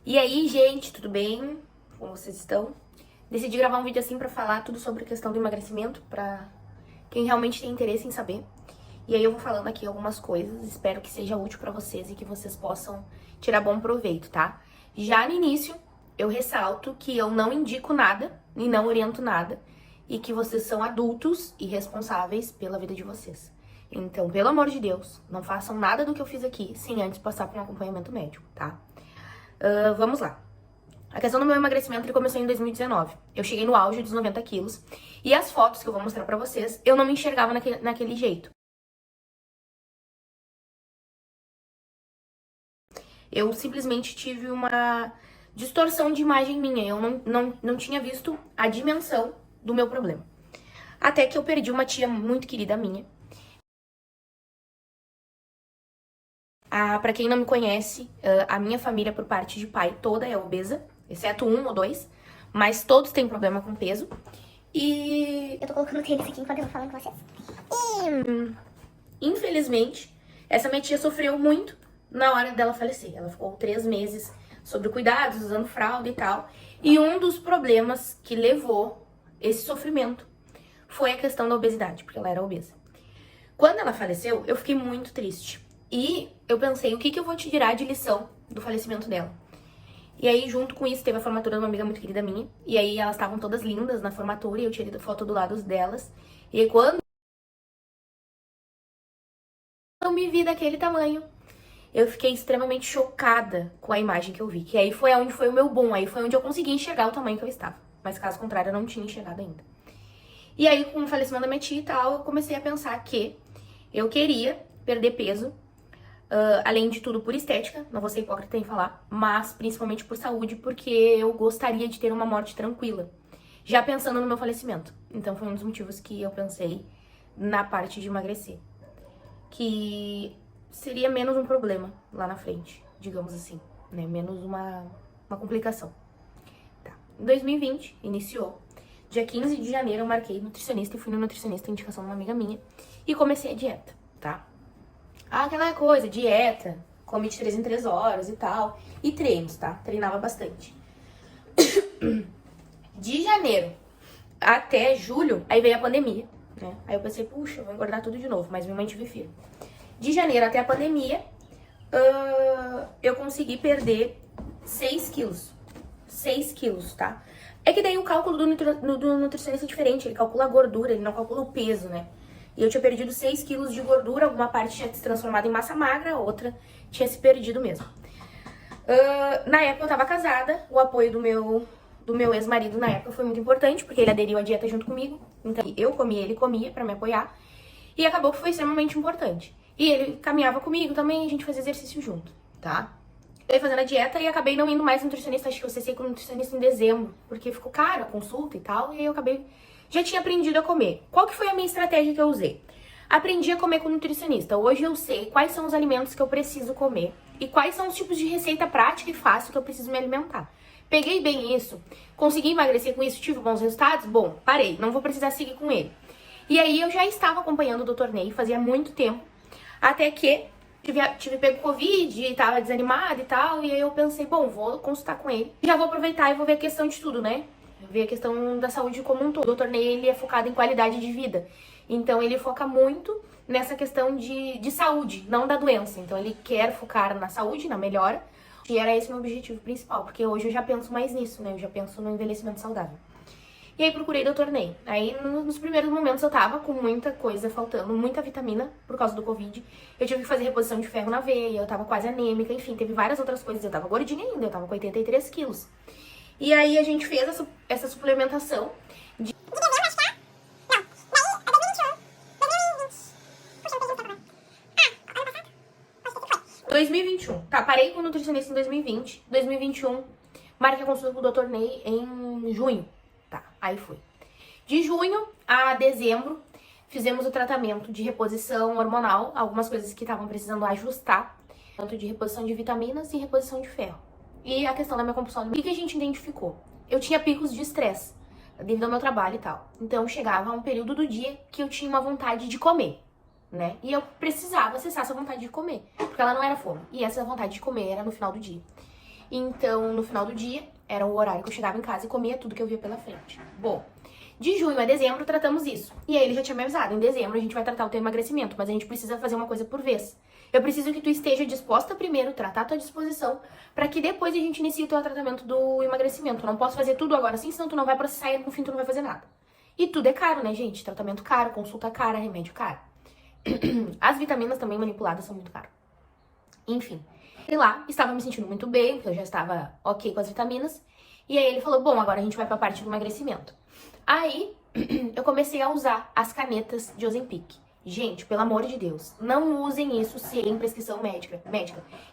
E aí, gente, tudo bem? Como vocês estão? Decidi gravar um vídeo assim pra falar tudo sobre a questão do emagrecimento, pra quem realmente tem interesse em saber. E aí eu vou falando aqui algumas coisas, espero que seja útil pra vocês e que vocês possam tirar bom proveito, tá? Já no início, eu ressalto que eu não indico nada e não oriento nada, e que vocês são adultos e responsáveis pela vida de vocês. Então, pelo amor de Deus, não façam nada do que eu fiz aqui sem antes passar por um acompanhamento médico, tá? Vamos lá. A questão do meu emagrecimento ele começou em 2019. Eu cheguei no auge dos 90 quilos. E as fotos que eu vou mostrar pra vocês, eu não me enxergava naquele jeito. Eu simplesmente tive uma distorção de imagem minha. Eu não tinha visto a dimensão do meu problema. Até que eu perdi uma tia muito querida minha. Pra quem não me conhece, a minha família, por parte de pai, toda é obesa, exceto um ou dois, mas todos têm problema com peso. E Eu tô colocando o tênis aqui enquanto eu vou falando com vocês. infelizmente, essa minha tia sofreu muito na hora dela falecer. Ela ficou 3 meses sob cuidados, usando fralda e tal. E um dos problemas que levou esse sofrimento foi a questão da obesidade, porque ela era obesa. Quando ela faleceu, eu fiquei muito triste. E eu pensei, o que eu vou te tirar de lição do falecimento dela? E aí, junto com isso, teve a formatura de uma amiga muito querida minha. E aí, elas estavam todas lindas na formatura e eu tirei foto do lado delas. E aí, quando eu me vi daquele tamanho, eu fiquei extremamente chocada com a imagem que eu vi. Que aí foi onde foi o meu boom, aí foi onde eu consegui enxergar o tamanho que eu estava. Mas caso contrário, eu não tinha enxergado ainda. E aí, com o falecimento da minha tia e tal, eu comecei a pensar que eu queria perder peso. Além de tudo por estética, não vou ser hipócrita em falar, mas principalmente por saúde, porque eu gostaria de ter uma morte tranquila, já pensando no meu falecimento. Então foi um dos motivos que eu pensei na parte de emagrecer, que seria menos um problema lá na frente, digamos assim, né? Menos uma complicação. Tá. Em 2020, iniciou. Dia 15 de janeiro eu marquei nutricionista e fui no nutricionista, indicação de uma amiga minha, e comecei a dieta, tá? Aquela coisa, dieta, come de 3 em 3 horas e tal. E treinos, tá? Treinava bastante. De janeiro até julho, aí veio a pandemia, né? Aí eu pensei, puxa, eu vou engordar tudo de novo, mas me mantive firme. De janeiro até a pandemia, eu consegui perder 6 quilos. 6 quilos, tá? É que daí o cálculo do nutricionista é diferente, ele calcula a gordura, ele não calcula o peso, né? E eu tinha perdido 6 quilos de gordura, alguma parte tinha se transformado em massa magra, outra tinha se perdido mesmo. Na época eu tava casada, o apoio do meu ex-marido na época foi muito importante, porque ele aderiu à dieta junto comigo. Então eu comia, ele comia pra me apoiar. E acabou que foi extremamente importante. E ele caminhava comigo também, a gente fazia exercício junto, tá? Eu ia fazendo a dieta e acabei não indo mais no nutricionista, acho que eu cessei com o nutricionista em dezembro, porque ficou caro a consulta e tal, e aí eu acabei... Já tinha aprendido a comer. Qual que foi a minha estratégia que eu usei? Aprendi a comer com o nutricionista. Hoje eu sei quais são os alimentos que eu preciso comer e quais são os tipos de receita prática e fácil que eu preciso me alimentar. Peguei bem isso, consegui emagrecer com isso, tive bons resultados? Bom, parei, não vou precisar seguir com ele. E aí eu já estava acompanhando o Dr. Ney fazia muito tempo, até que tive pego Covid e tava desanimada e tal, e aí eu pensei, bom, vou consultar com ele. Já vou aproveitar e vou ver a questão de tudo, né? Ver a questão da saúde como um todo. O Dr. Ney, ele é focado em qualidade de vida. Então, ele foca muito nessa questão de saúde, não da doença. Então, ele quer focar na saúde, na melhora. E era esse o meu objetivo principal, porque hoje eu já penso mais nisso, né? Eu já penso no envelhecimento saudável. E aí, procurei Dr. Ney. Aí, nos primeiros momentos, eu tava com muita coisa faltando, muita vitamina por causa do Covid. Eu tive que fazer reposição de ferro na veia, eu tava quase anêmica, enfim, teve várias outras coisas. Eu tava gordinha ainda, eu tava com 83 quilos. E aí a gente fez essa suplementação de... 2021. Tá, parei com o nutricionista em 2020. 2021, marquei a consulta com o Dr. Ney em junho. Tá, aí foi. De junho a dezembro, fizemos o tratamento de reposição hormonal, algumas coisas que estavam precisando ajustar, tanto de reposição de vitaminas e reposição de ferro. E a questão da minha compulsão alimentar. O que a gente identificou? Eu tinha picos de estresse devido ao meu trabalho e tal. Então chegava um período do dia que eu tinha uma vontade de comer, né? E eu precisava acessar essa vontade de comer, porque ela não era fome. E essa vontade de comer era no final do dia. Então, no final do dia, era o horário que eu chegava em casa e comia tudo que eu via pela frente. Bom, de junho a dezembro tratamos isso. E aí ele já tinha me avisado, em dezembro a gente vai tratar o teu emagrecimento, mas a gente precisa fazer uma coisa por vez. Eu preciso que tu esteja disposta primeiro, tratar a tua disposição, pra que depois a gente inicie o teu tratamento do emagrecimento. Eu não posso fazer tudo agora assim, senão tu não vai processar e no fim tu não vai fazer nada. E tudo é caro, né, gente? Tratamento caro, consulta cara, remédio caro. As vitaminas também manipuladas são muito caras. Enfim, e lá estava me sentindo muito bem, porque eu já estava ok com as vitaminas. E aí ele falou, bom, agora a gente vai pra parte do emagrecimento. Aí eu comecei a usar as canetas de Ozempic. Gente, pelo amor de Deus, não usem isso sem prescrição médica.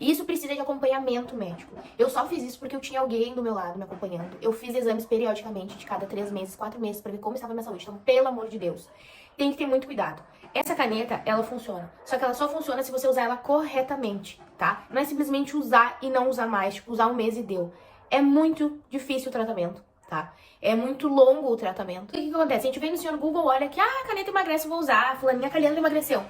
Isso precisa de acompanhamento médico. Eu só fiz isso porque eu tinha alguém do meu lado me acompanhando. Eu fiz exames periodicamente, de cada 3 meses, 4 meses, pra ver como estava a minha saúde. Então, pelo amor de Deus, tem que ter muito cuidado. Essa caneta, ela funciona. Só que ela só funciona se você usar ela corretamente, tá? Não é simplesmente usar e não usar mais, tipo, usar um mês e deu. É muito difícil o tratamento, tá? É muito longo o tratamento. E o que acontece? A gente vem no senhor Google, olha que, a caneta emagrece, eu vou usar. Fulaninha Caliandra emagreceu.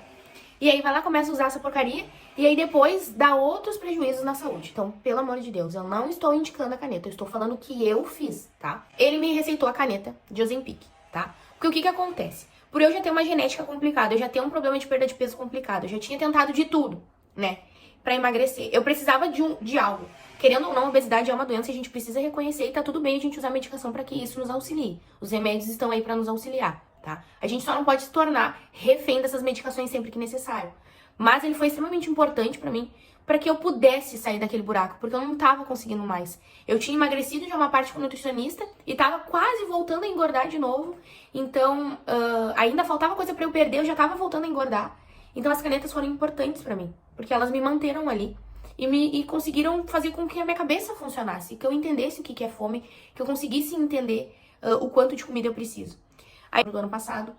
E aí vai lá, começa a usar essa porcaria. E aí depois dá outros prejuízos na saúde. Então, pelo amor de Deus, eu não estou indicando a caneta. Eu estou falando o que eu fiz, tá? Ele me receitou a caneta de Ozempic, tá? Porque o que acontece? Por eu já ter uma genética complicada, eu já ter um problema de perda de peso complicado, eu já tinha tentado de tudo, né? Pra emagrecer. Eu precisava de algo. Querendo ou não, a obesidade é uma doença e a gente precisa reconhecer e tá tudo bem a gente usar medicação pra que isso nos auxilie. Os remédios estão aí pra nos auxiliar, tá? A gente só não pode se tornar refém dessas medicações sempre que necessário. Mas ele foi extremamente importante pra mim, pra que eu pudesse sair daquele buraco, porque eu não tava conseguindo mais. Eu tinha emagrecido de uma parte com nutricionista e tava quase voltando a engordar de novo. Então, ainda faltava coisa pra eu perder, eu já tava voltando a engordar. Então as canetas foram importantes pra mim, porque elas me manteram ali. E conseguiram fazer com que a minha cabeça funcionasse, que eu entendesse o que é fome, que eu conseguisse entender o quanto de comida eu preciso. Aí, no ano passado,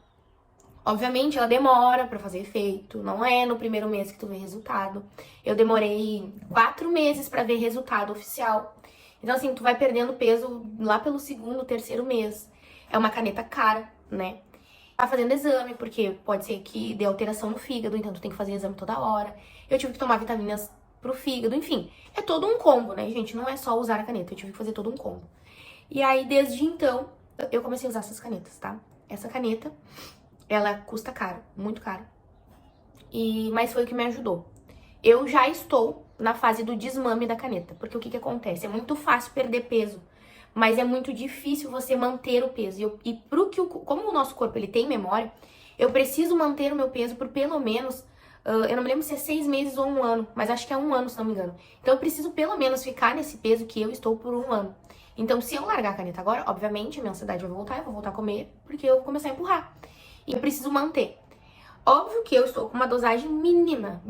obviamente, ela demora pra fazer efeito, não é no primeiro mês que tu vê resultado. Eu demorei 4 meses pra ver resultado oficial. Então, assim, tu vai perdendo peso lá pelo segundo, terceiro mês. É uma caneta cara, né? Tá fazendo exame, porque pode ser que dê alteração no fígado, então tu tem que fazer exame toda hora. Eu tive que tomar vitaminas pro fígado, enfim. É todo um combo, né, gente? Não é só usar a caneta, eu tive que fazer todo um combo. E aí, desde então, eu comecei a usar essas canetas, tá? Essa caneta, ela custa caro, muito caro. Mas foi o que me ajudou. Eu já estou na fase do desmame da caneta, porque o que acontece? É muito fácil perder peso, mas é muito difícil você manter o peso. Como o nosso corpo ele tem memória, eu preciso manter o meu peso por pelo menos, eu não me lembro se é 6 meses ou 1 ano, mas acho que é 1 ano, se não me engano. Então eu preciso pelo menos ficar nesse peso que eu estou por 1 ano. Então se eu largar a caneta agora, obviamente a minha ansiedade vai voltar, eu vou voltar a comer, porque eu vou começar a empurrar. E eu preciso manter. Óbvio que eu estou com uma dosagem mínima,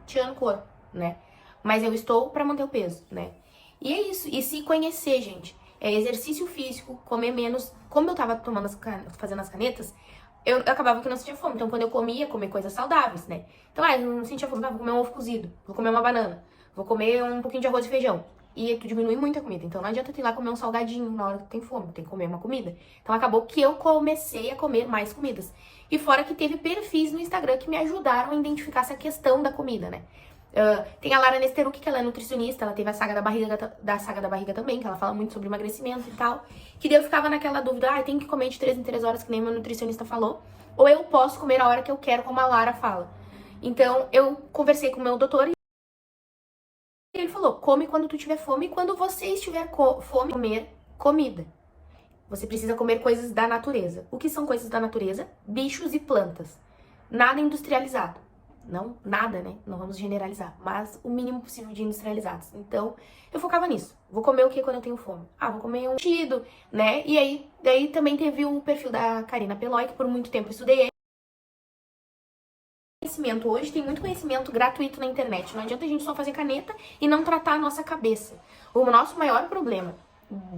tirando o corpo, né? Mas eu estou pra manter o peso, né? E é isso. E se conhecer, gente. É exercício físico, comer menos. Como eu tava fazendo as canetas, eu acabava que não sentia fome. Então, quando eu comia, comer coisas saudáveis, né? Então, eu não sentia fome. Vou comer um ovo cozido, vou comer uma banana, vou comer um pouquinho de arroz e feijão. E tu diminui muito a comida. Então, não adianta tu ir lá comer um salgadinho na hora que tem fome. Tem que comer uma comida. Então, acabou que eu comecei a comer mais comidas. E fora que teve perfis no Instagram que me ajudaram a identificar essa questão da comida, né? Tem a Lara Nesteruk, que ela é nutricionista, ela teve a saga da barriga também, que ela fala muito sobre emagrecimento e tal. Que daí eu ficava naquela dúvida, tem que comer de 3 em 3 horas, que nem meu nutricionista falou. Ou eu posso comer a hora que eu quero, como a Lara fala. Então, eu conversei com o meu doutor e ele falou, come quando tu tiver fome e quando você estiver fome, comer comida. Você precisa comer coisas da natureza. O que são coisas da natureza? Bichos e plantas. Nada industrializado. Não, nada, né? Não vamos generalizar. Mas o mínimo possível de industrializados. Então, eu focava nisso. Vou comer o que quando eu tenho fome? Vou comer um tido, né? E aí, daí também teve o perfil da Karina Peloy, que por muito tempo eu estudei. Conhecimento. Hoje tem muito conhecimento gratuito na internet. Não adianta a gente só fazer caneta e não tratar a nossa cabeça. O nosso maior problema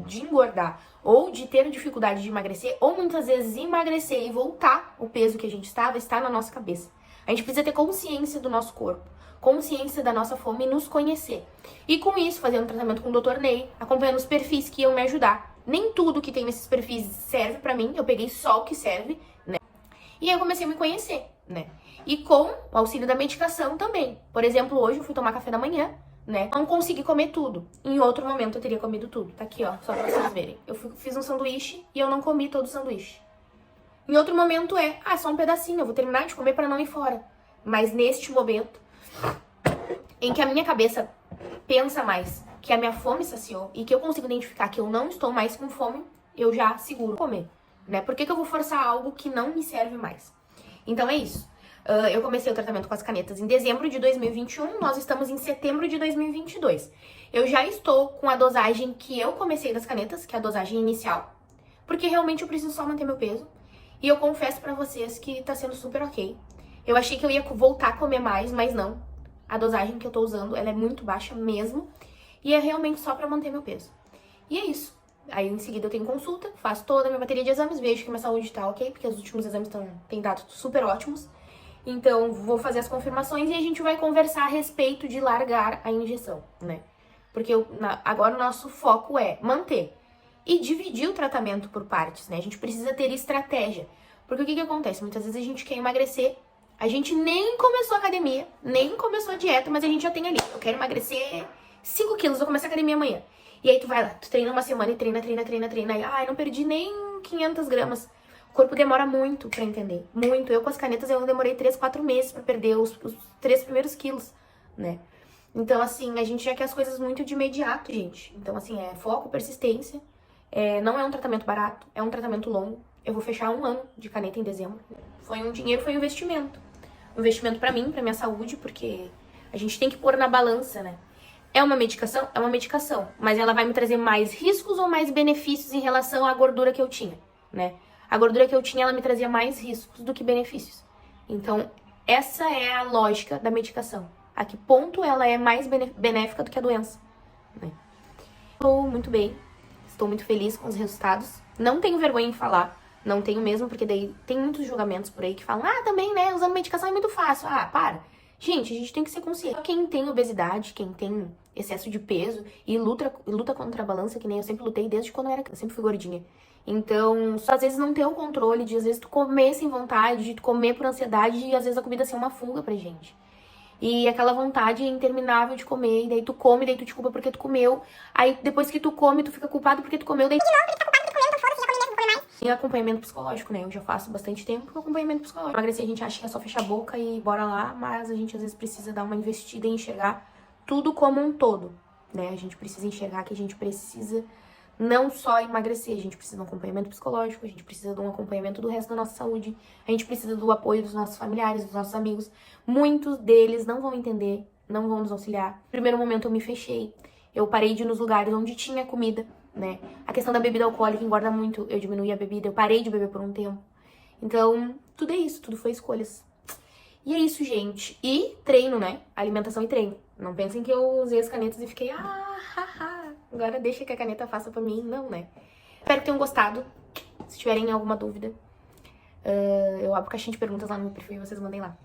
de engordar ou de ter dificuldade de emagrecer, ou muitas vezes emagrecer e voltar o peso que a gente estava, está na nossa cabeça. A gente precisa ter consciência do nosso corpo, consciência da nossa fome e nos conhecer. E com isso, fazendo tratamento com o Dr. Ney, acompanhando os perfis que iam me ajudar. Nem tudo que tem nesses perfis serve pra mim, eu peguei só o que serve, né? E aí eu comecei a me conhecer, né? E com o auxílio da medicação também. Por exemplo, hoje eu fui tomar café da manhã, né? Não consegui comer tudo. Em outro momento eu teria comido tudo. Tá aqui, ó, só pra vocês verem. Eu fiz um sanduíche e eu não comi todo o sanduíche. Em outro momento é só um pedacinho, eu vou terminar de comer pra não ir fora. Mas neste momento, em que a minha cabeça pensa mais que a minha fome saciou e que eu consigo identificar que eu não estou mais com fome, eu já seguro comer, né? Por que eu vou forçar algo que não me serve mais? Então é isso. Eu comecei o tratamento com as canetas em dezembro de 2021, nós estamos em setembro de 2022. Eu já estou com a dosagem que eu comecei das canetas, que é a dosagem inicial, porque realmente eu preciso só manter meu peso. E eu confesso pra vocês que tá sendo super ok. Eu achei que eu ia voltar a comer mais, mas não. A dosagem que eu tô usando, ela é muito baixa mesmo. E é realmente só pra manter meu peso. E é isso. Aí em seguida eu tenho consulta, faço toda a minha bateria de exames, vejo que minha saúde tá ok, porque os últimos exames têm dado super ótimos. Então vou fazer as confirmações e a gente vai conversar a respeito de largar a injeção, né? Porque agora o nosso foco é manter e dividir o tratamento por partes, né? A gente precisa ter estratégia. Porque o que acontece? Muitas vezes a gente quer emagrecer, a gente nem começou a academia, nem começou a dieta, mas a gente já tem ali, eu quero emagrecer 5 quilos, vou começar a academia amanhã. E aí tu vai lá, tu treina uma semana e treina. Aí, ai, não perdi nem 500 gramas. O corpo demora muito pra entender, muito. Eu com as canetas eu demorei 3, 4 meses pra perder os 3 primeiros quilos, né? Então, assim, a gente já quer as coisas muito de imediato, gente. Então, assim, é foco, persistência. Não é um tratamento barato, é um tratamento longo. Eu vou fechar 1 ano de caneta em dezembro. Foi um investimento. Um investimento pra mim, pra minha saúde, porque a gente tem que pôr na balança, né? É uma medicação? É uma medicação. Mas ela vai me trazer mais riscos ou mais benefícios em relação à gordura que eu tinha, né? A gordura que eu tinha, ela me trazia mais riscos do que benefícios. Então, essa é a lógica da medicação. A que ponto ela é mais benéfica do que a doença, né? Estou muito bem. Estou muito feliz com os resultados. Não tenho vergonha em falar. Não tenho mesmo, porque daí tem muitos julgamentos por aí que falam, também, né, usando medicação é muito fácil. Para. Gente, a gente tem que ser consciente. Quem tem obesidade, quem tem excesso de peso e luta contra a balança, que nem eu sempre lutei desde quando eu sempre fui gordinha. Então, às vezes não ter o controle de, às vezes, tu comer sem vontade, de tu comer por ansiedade e, às vezes, a comida ser uma fuga pra gente. E aquela vontade interminável de comer, e daí tu come, daí tu te culpa porque tu comeu. Aí, depois que tu come, tu fica culpado porque tu comeu, daí... E acompanhamento psicológico, né? Eu já faço bastante tempo com acompanhamento psicológico. Emagrecer a gente acha que é só fechar a boca e bora lá, mas a gente às vezes precisa dar uma investida e enxergar tudo como um todo, né? A gente precisa enxergar que a gente precisa não só emagrecer, a gente precisa de um acompanhamento psicológico, a gente precisa de um acompanhamento do resto da nossa saúde, a gente precisa do apoio dos nossos familiares, dos nossos amigos. Muitos deles não vão entender, não vão nos auxiliar. No primeiro momento eu me fechei, eu parei de ir nos lugares onde tinha comida, né? A questão da bebida alcoólica engorda muito, eu diminuí a bebida, eu parei de beber por um tempo. Então, tudo é isso, tudo foi escolhas. E é isso, gente. E treino, né? Alimentação e treino. Não pensem que eu usei as canetas e fiquei, agora deixa que a caneta faça pra mim. Não, né? Espero que tenham gostado. Se tiverem alguma dúvida, eu abro caixinha de perguntas lá no meu perfil e vocês mandem lá.